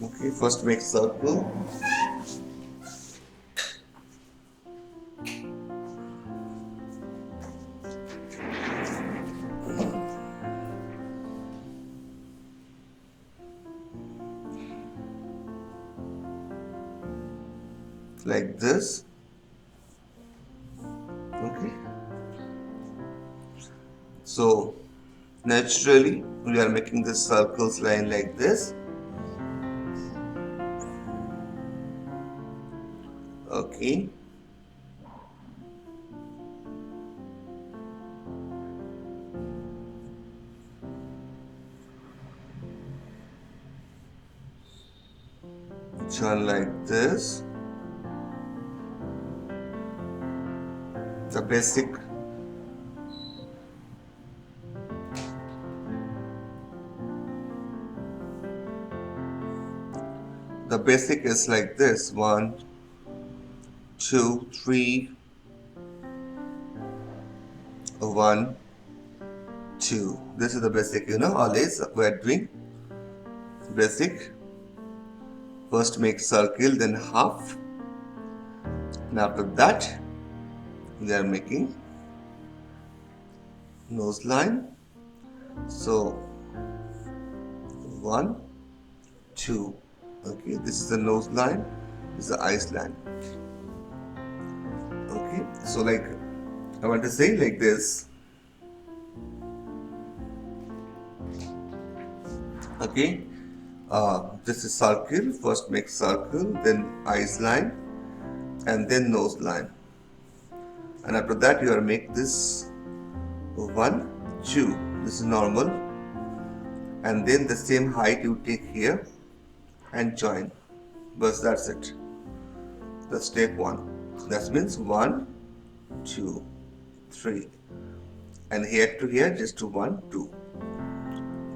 Okay, first make circle. Like this. Okay. So naturally we are making this circles line like this. Okay. Join like this. The basic is like this. 1, 2, 3, 1, 2. This is the basic, always we are doing basic. First make circle, then half, and after that we are making nose line. So 1, 2. Okay, this is the nose line, this is the eyes line. Okay, so like I want to say like this. Okay, this is circle. First make circle, then eyes line, and then nose line. And after that you are make this 1, 2. This is normal, and then the same height you take here and join. But that's it. That's step 1. That means 1, 2, 3, and here to here just 1, 2.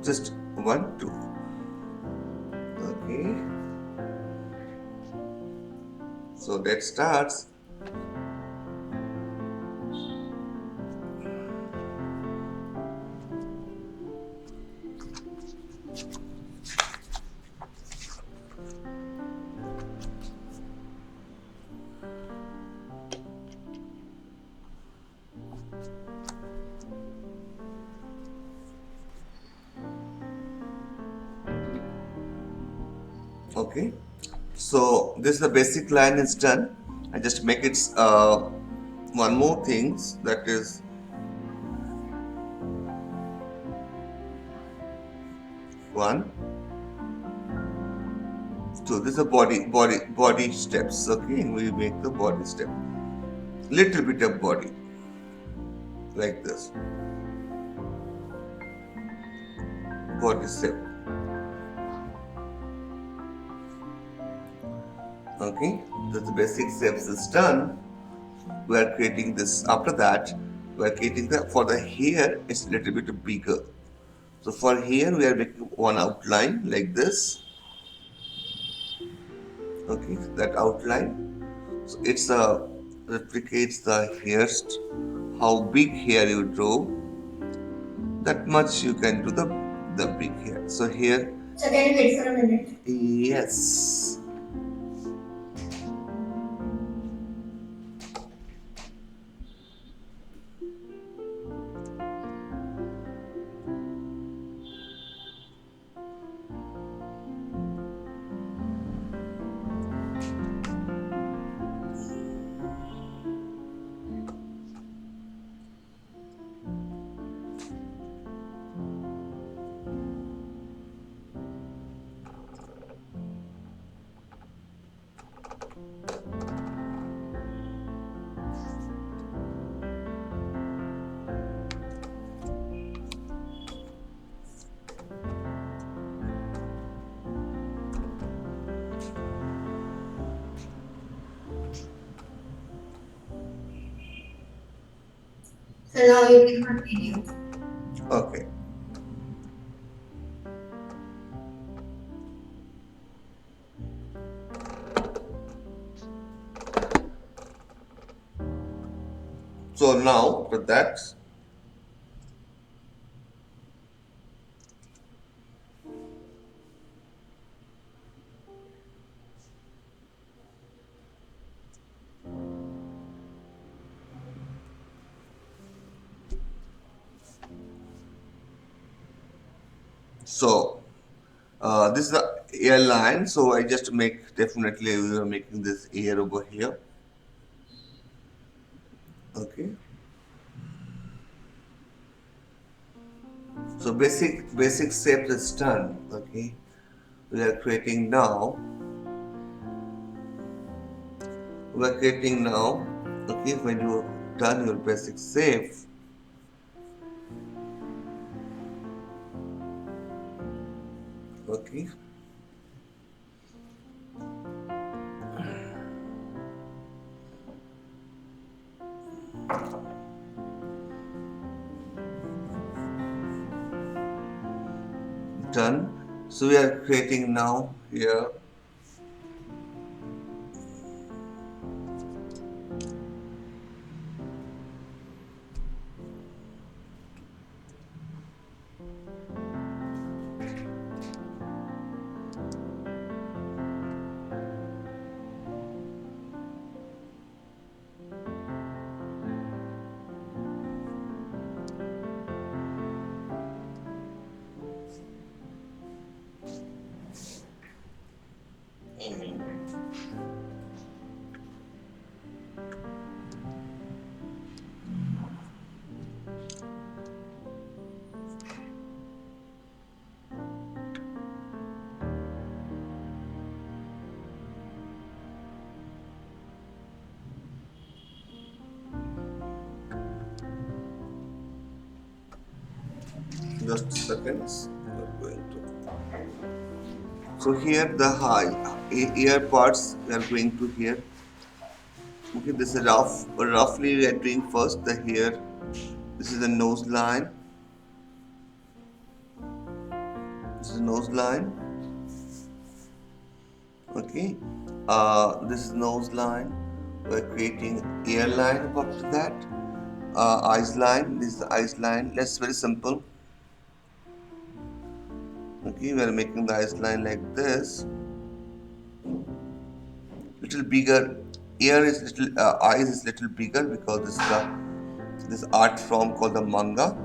Just 1, 2. Okay. So that starts. Okay, so this is the basic line is done. I just make it one more things, that is 1, 2. This is a body steps. Okay, we make the body step, little bit of body like this, body step. Okay, the basic steps is done. We are creating this. After that, we are creating the, for the hair it's a little bit bigger. So for here we are making one outline like this. Okay, that outline. So it's a replicates the hairs. How big hair you draw, that much you can do the big hair. So here. So can you wait for a minute? Yes. So now you can continue. Okay. So now with that, So this is the airline, so I just make, definitely we are making this air over here. Okay, so basic shape is done. Okay, we are creating now, okay, when you're done your basic shape, okay, done. So we are creating now here. Just seconds. We are going to. So here the high ear parts we are going to here. Okay, this is roughly we are doing first the hair. This is the nose line. This is nose line. Okay, this is nose line. We're creating ear line up to that. Eyes line. This is the eyes line. That's very simple. Okay, we're making the eyes line like this. Little bigger. Ear is little. Eyes is little bigger because this art form called the manga.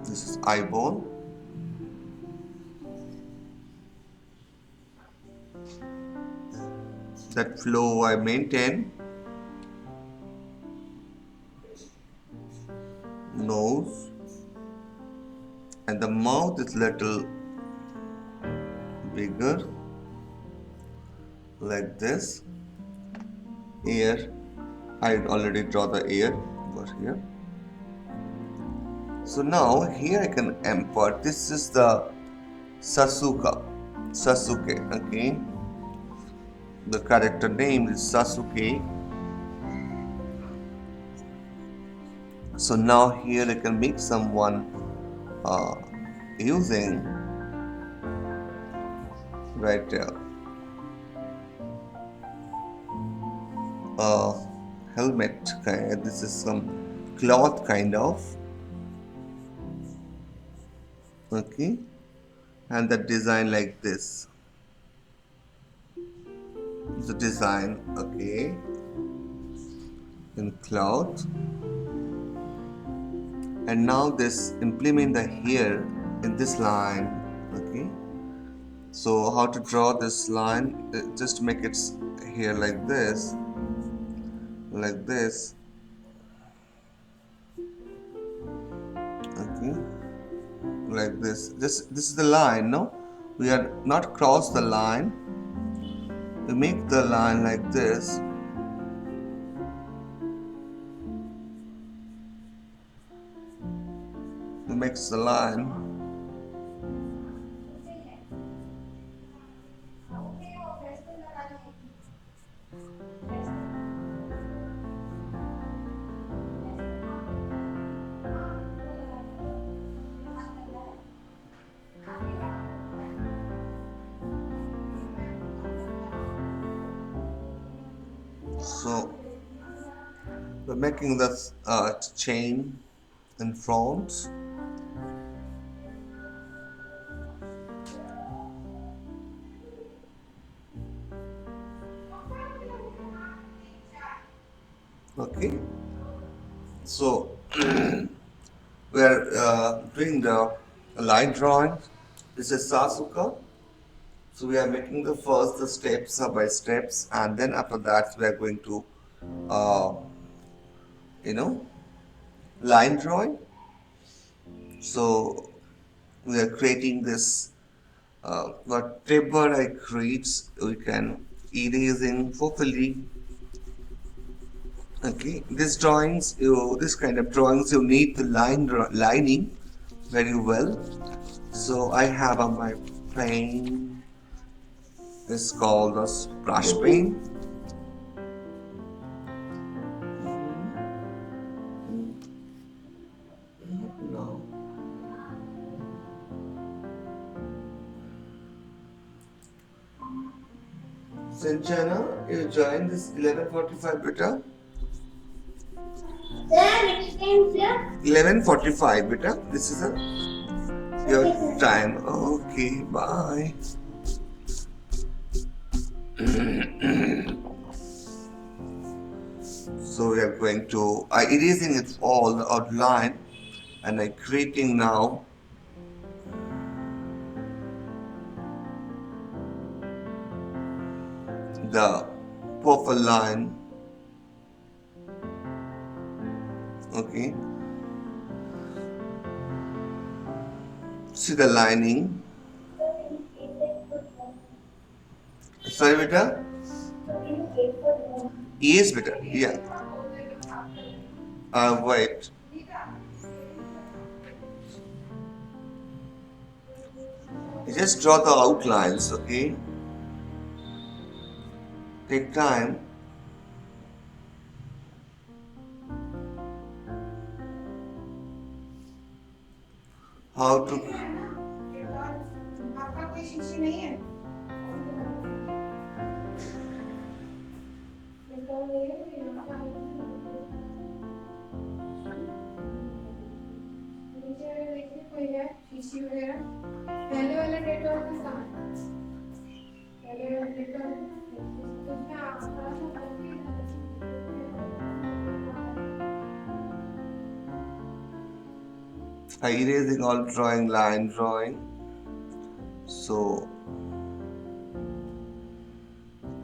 This is eyeball. That flow I maintain. Nose, and the mouth is little bigger like this. Ear, I already draw the ear over here. So now here I can import. This is the Sasuke. Okay, the character name is Sasuke. So now here I can make someone using right helmet. This is some cloth kind of. Okay, and the design like this. The design, okay, in cloth. And now this implement the hair in this line. Okay, so how to draw this line? Just make it here like this, okay, like this. This is the line. No, we are not cross the line. We make the line like this. We makes the line. So we're making this chain in front. Okay, so we are doing the line drawing. This is Sasuka. So we are making the first the steps by steps, and then after that we are going to, uh, you know, line drawing. So we are creating this. Whatever I create, we can erasing properly. Okay, this drawings, this kind of drawings, you need the lining very well. So I have on my pen. It's called a brush pen. No. Sanjana, you joined this 11:45 beta? 11:45 beta. This is your time. Okay, bye. So we are going to, I erasing it all the outline, and I creating now the purple line. Okay, see the lining. Sorry beta. Yes beta, yeah. Wait. Just draw the outlines, okay? Take time. How to. I erasing all drawing, line drawing. So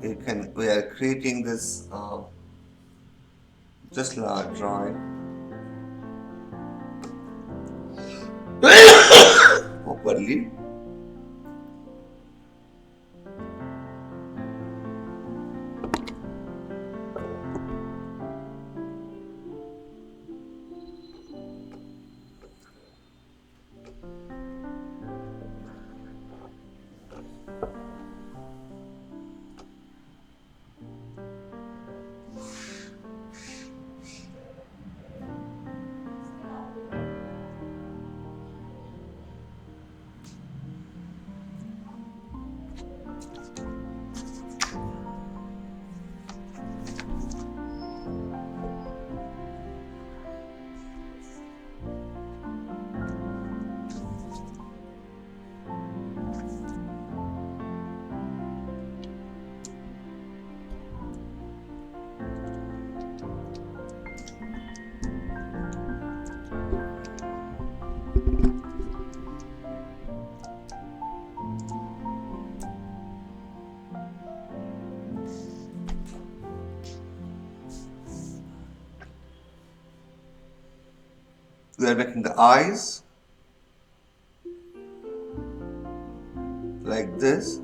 we are creating this just large drawing properly. We are making the eyes like this.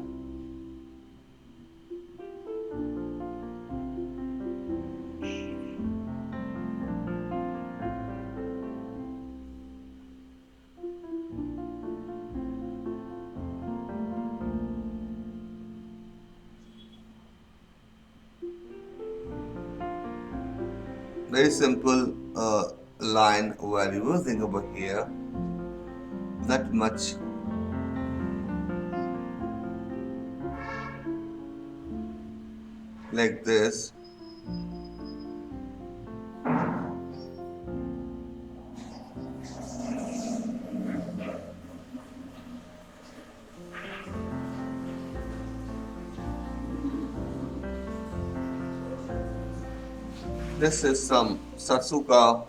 Very simple line we are using over here. Not much. Like this. This is some Satsuka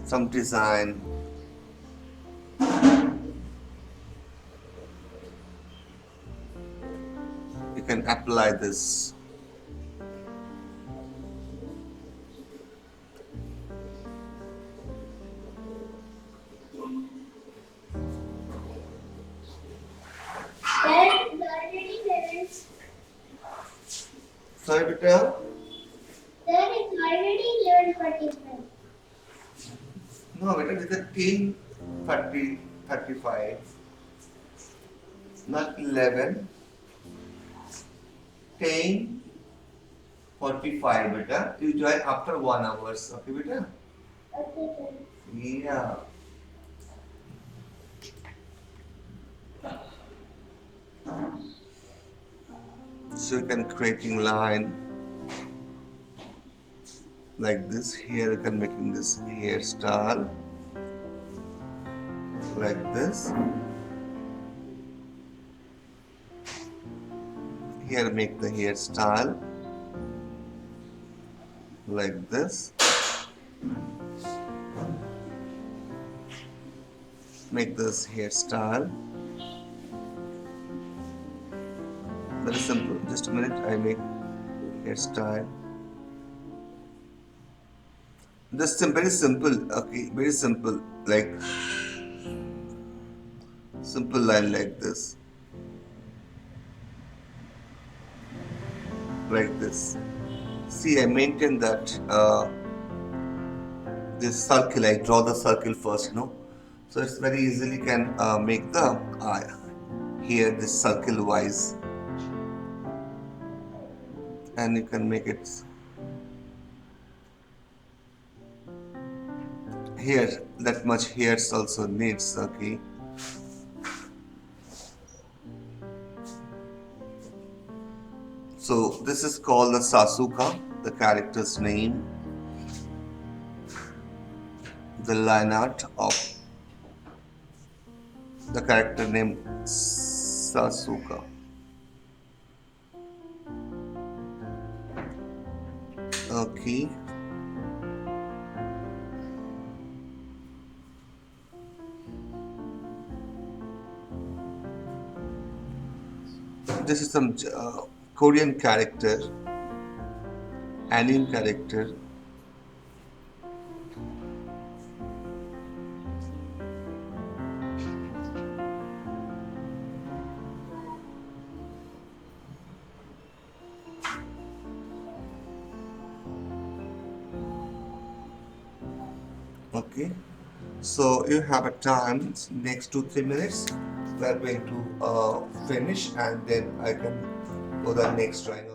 some design. You can apply this. Sorry, beta? There is already 11:45. No, beta, it's a 10:35, not 11. 10:45, beta. You join after 1 hour. Okay, beta? Okay. Yeah. So you can creating line like this. Here you can making this hairstyle like this. Here make the hairstyle like this. Make this hairstyle. Very simple. Just a minute, I make hairstyle. Just very simple. Okay, very simple. Like simple line like this. Like this. See, I maintain that this circle. I draw the circle first, no? So it's very easily can make the here this circle wise, and you can make it here. That much hairs also needs. Okay. So this is called the Sasuka, the character's name, the line art of the character name Sasuka. Okay. This is some Korean character, anime character. Okay, so you have a time next 2-3 minutes. We are going to finish, and then I can go the next drawing.